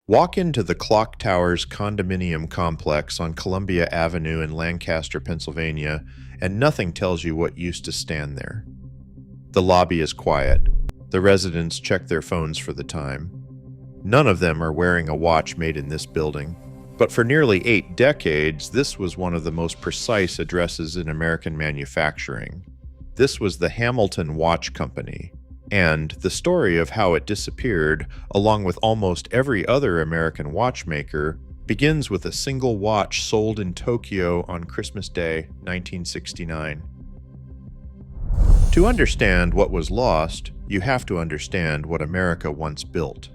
Walk into the Clock Towers condominium complex on Columbia Avenue in Lancaster, Pennsylvania, and nothing tells you what used to stand there. The lobby is quiet. The residents check their phones for the time. None of them are wearing a watch made in this building, but for nearly 8 decades, this was one of the most precise addresses in American manufacturing. This was the Hamilton Watch Company. And the story of how it disappeared, along with almost every other American watchmaker, begins with a single watch sold in Tokyo on Christmas Day, 1969. To understand what was lost, you have to understand what America once built.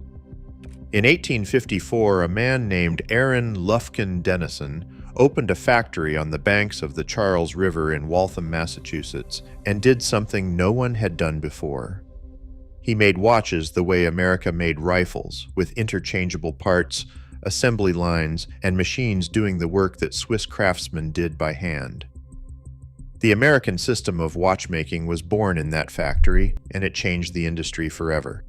In 1854, a man named Aaron Lufkin Dennison opened a factory on the banks of the Charles River in Waltham, Massachusetts, and did something no one had done before. He made watches the way America made rifles, with interchangeable parts, assembly lines, and machines doing the work that Swiss craftsmen did by hand. The American system of watchmaking was born in that factory, and it changed the industry forever.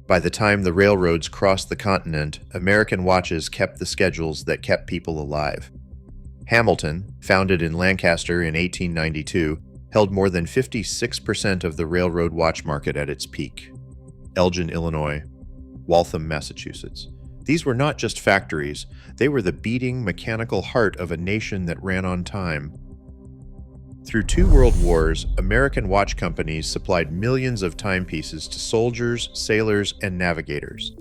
By the time the railroads crossed the continent, American watches kept the schedules that kept people alive. Hamilton, founded in Lancaster in 1892, held more than 56% of the railroad watch market at its peak. Elgin, Illinois, Waltham, Massachusetts. These were not just factories, they were the beating mechanical heart of a nation that ran on time. Through 2 world wars, American watch companies supplied millions of timepieces to soldiers, sailors, and navigators.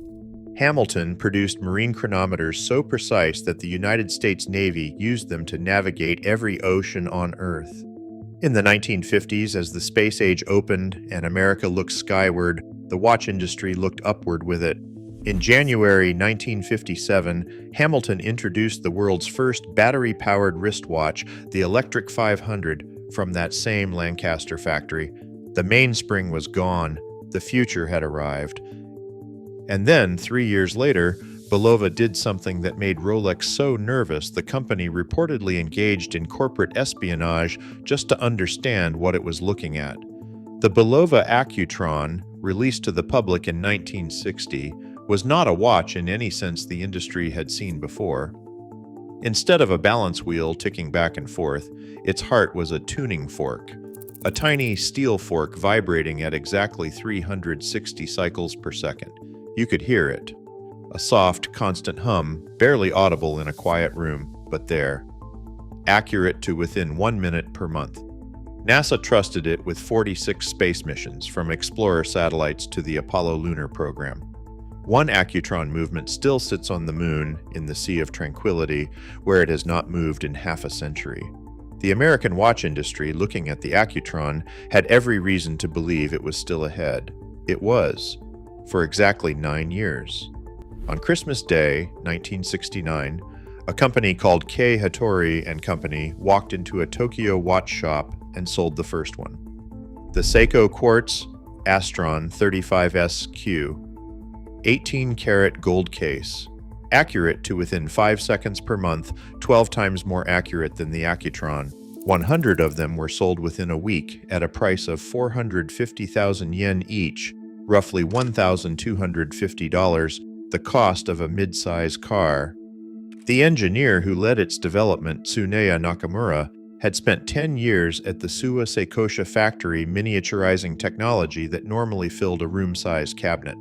Hamilton produced marine chronometers so precise that the United States Navy used them to navigate every ocean on Earth. In the 1950s, as the space age opened and America looked skyward, the watch industry looked upward with it. In January 1957, Hamilton introduced the world's first battery-powered wristwatch, the Electric 500, from that same Lancaster factory. The mainspring was gone. The future had arrived. And then, 3 years later, Bulova did something that made Rolex so nervous the company reportedly engaged in corporate espionage just to understand what it was looking at. The Bulova Accutron, released to the public in 1960, was not a watch in any sense the industry had seen before. Instead of a balance wheel ticking back and forth, its heart was a tuning fork, a tiny steel fork vibrating at exactly 360 cycles per second. You could hear it. A soft, constant hum, barely audible in a quiet room, but there. Accurate to within 1 minute per month. NASA trusted it with 46 space missions, from Explorer satellites to the Apollo lunar program. One Accutron movement still sits on the moon, in the Sea of Tranquility, where it has not moved in half a century. The American watch industry, looking at the Accutron, had every reason to believe it was still ahead. It was, for exactly 9 years. On Christmas Day, 1969, a company called Kei Hattori & Company walked into a Tokyo watch shop and sold the first one. The Seiko Quartz Astron 35SQ, 18-karat gold case, accurate to within 5 seconds per month, 12 times more accurate than the Accutron. 100 of them were sold within a week at a price of 450,000 yen each, roughly $1,250, the cost of a mid-size car. The engineer who led its development, Tsuneya Nakamura, had spent 10 years at the Suwa Seikosha factory miniaturizing technology that normally filled a room-sized cabinet.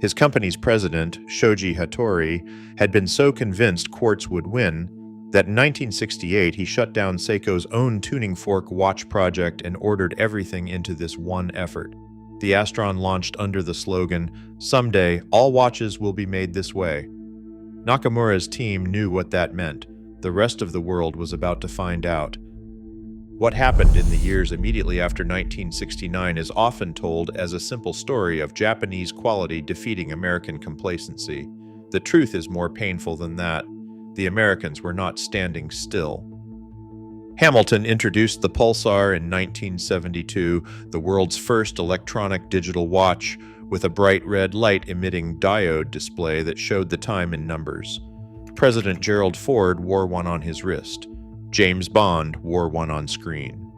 His company's president, Shoji Hattori, had been so convinced quartz would win that in 1968 he shut down Seiko's own tuning fork watch project and ordered everything into this one effort. The Astron launched under the slogan, "Someday, all watches will be made this way." Nakamura's team knew what that meant. The rest of the world was about to find out. What happened in the years immediately after 1969 is often told as a simple story of Japanese quality defeating American complacency. The truth is more painful than that. The Americans were not standing still. Hamilton introduced the Pulsar in 1972, the world's first electronic digital watch, with a bright red light-emitting diode display that showed the time in numbers. President Gerald Ford wore one on his wrist. James Bond wore one on screen.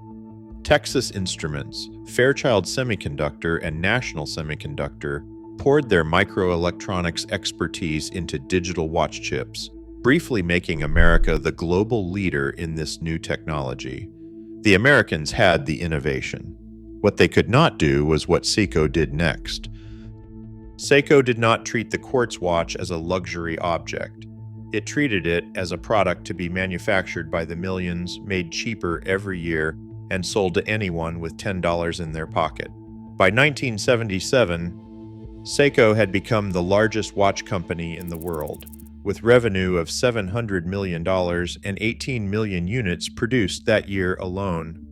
Texas Instruments, Fairchild Semiconductor, and National Semiconductor poured their microelectronics expertise into digital watch chips, briefly making America the global leader in this new technology. The Americans had the innovation. What they could not do was what Seiko did next. Seiko did not treat the quartz watch as a luxury object. It treated it as a product to be manufactured by the millions, made cheaper every year, and sold to anyone with $10 in their pocket. By 1977, Seiko had become the largest watch company in the world, with revenue of $700 million and 18 million units produced that year alone.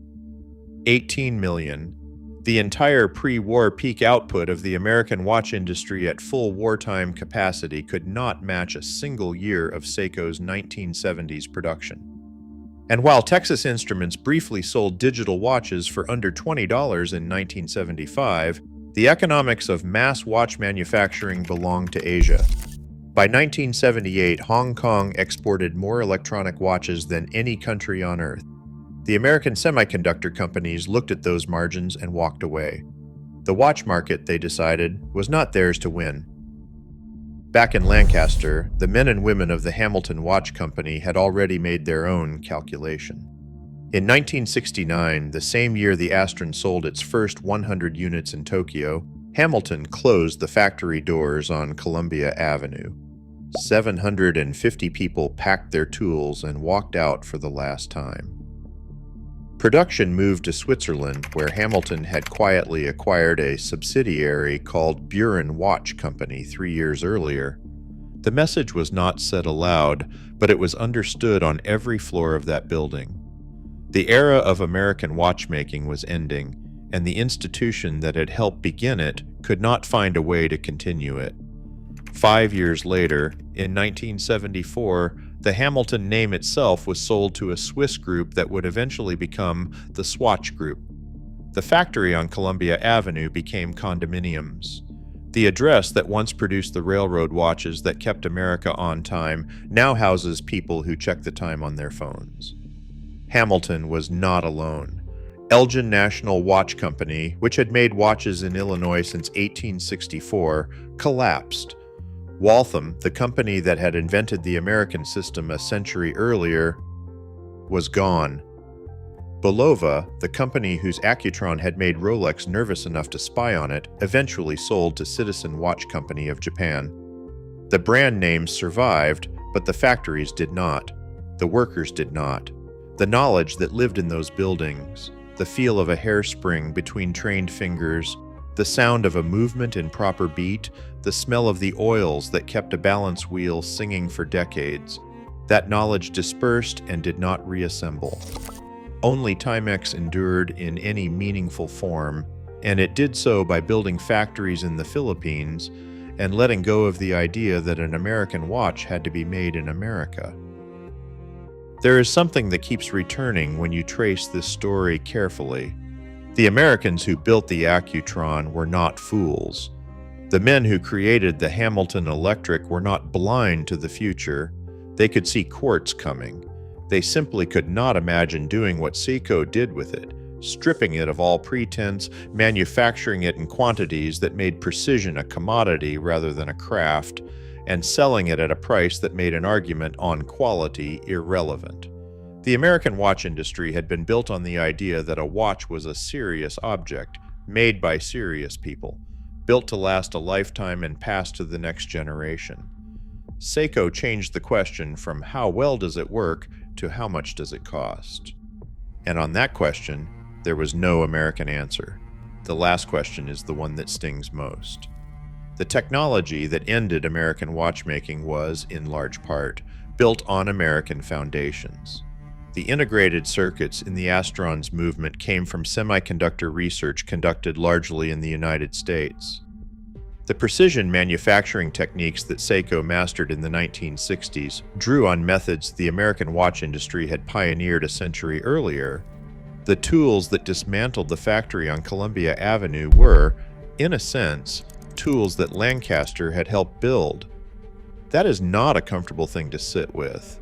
18 million. The entire pre-war peak output of the American watch industry at full wartime capacity could not match a single year of Seiko's 1970s production. And while Texas Instruments briefly sold digital watches for under $20 in 1975, the economics of mass watch manufacturing belonged to Asia. By 1978, Hong Kong exported more electronic watches than any country on Earth. The American semiconductor companies looked at those margins and walked away. The watch market, they decided, was not theirs to win. Back in Lancaster, the men and women of the Hamilton Watch Company had already made their own calculation. In 1969, the same year the Astron sold its first 100 units in Tokyo, Hamilton closed the factory doors on Columbia Avenue. 750 people packed their tools and walked out for the last time. Production moved to Switzerland, where Hamilton had quietly acquired a subsidiary called Buren Watch Company 3 years earlier. The message was not said aloud, but it was understood on every floor of that building. The era of American watchmaking was ending, and the institution that had helped begin it could not find a way to continue it. 5 years later, in 1974, the Hamilton name itself was sold to a Swiss group that would eventually become the Swatch Group. The factory on Columbia Avenue became condominiums. The address that once produced the railroad watches that kept America on time now houses people who check the time on their phones. Hamilton was not alone. Elgin National Watch Company, which had made watches in Illinois since 1864, collapsed. Waltham, the company that had invented the American system a century earlier, was gone. Bulova, the company whose Accutron had made Rolex nervous enough to spy on it, eventually sold to Citizen Watch Company of Japan. The brand names survived, but the factories did not. The workers did not. The knowledge that lived in those buildings, the feel of a hairspring between trained fingers, the sound of a movement in proper beat, the smell of the oils that kept a balance wheel singing for decades. That knowledge dispersed and did not reassemble. Only Timex endured in any meaningful form, and it did so by building factories in the Philippines and letting go of the idea that an American watch had to be made in America. There is something that keeps returning when you trace this story carefully. The Americans who built the Accutron were not fools. The men who created the Hamilton Electric were not blind to the future. They could see quartz coming. They simply could not imagine doing what Seiko did with it, stripping it of all pretense, manufacturing it in quantities that made precision a commodity rather than a craft, and selling it at a price that made an argument on quality irrelevant. The American watch industry had been built on the idea that a watch was a serious object, made by serious people, built to last a lifetime and pass to the next generation. Seiko changed the question from how well does it work to how much does it cost? And on that question, there was no American answer. The last question is the one that stings most. The technology that ended American watchmaking was, in large part, built on American foundations. The integrated circuits in the Astron's movement came from semiconductor research conducted largely in the United States. The precision manufacturing techniques that Seiko mastered in the 1960s drew on methods the American watch industry had pioneered a century earlier. The tools that dismantled the factory on Columbia Avenue were, in a sense, tools that Lancaster had helped build. That is not a comfortable thing to sit with,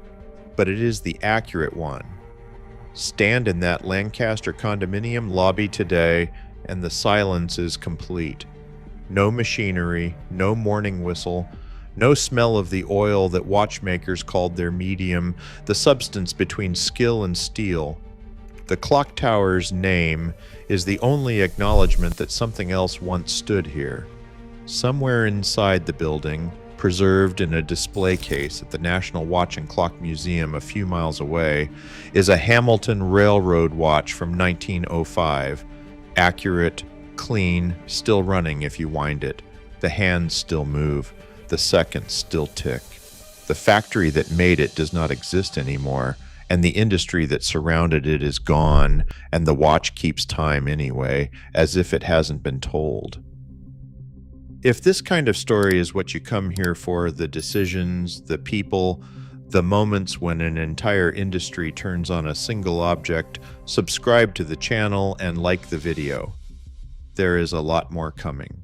but it is the accurate one. Stand in that Lancaster condominium lobby today, and the silence is complete. No machinery, no morning whistle, no smell of the oil that watchmakers called their medium, the substance between skill and steel. The clock tower's name is the only acknowledgement that something else once stood here. Somewhere inside the building, preserved in a display case at the National Watch and Clock Museum a few miles away, is a Hamilton Railroad watch from 1905. Accurate, clean, still running if you wind it. The hands still move. The seconds still tick. The factory that made it does not exist anymore, and the industry that surrounded it is gone, and the watch keeps time anyway, as if it hasn't been told. If this kind of story is what you come here for, the decisions, the people, the moments when an entire industry turns on a single object, subscribe to the channel and like the video. There is a lot more coming.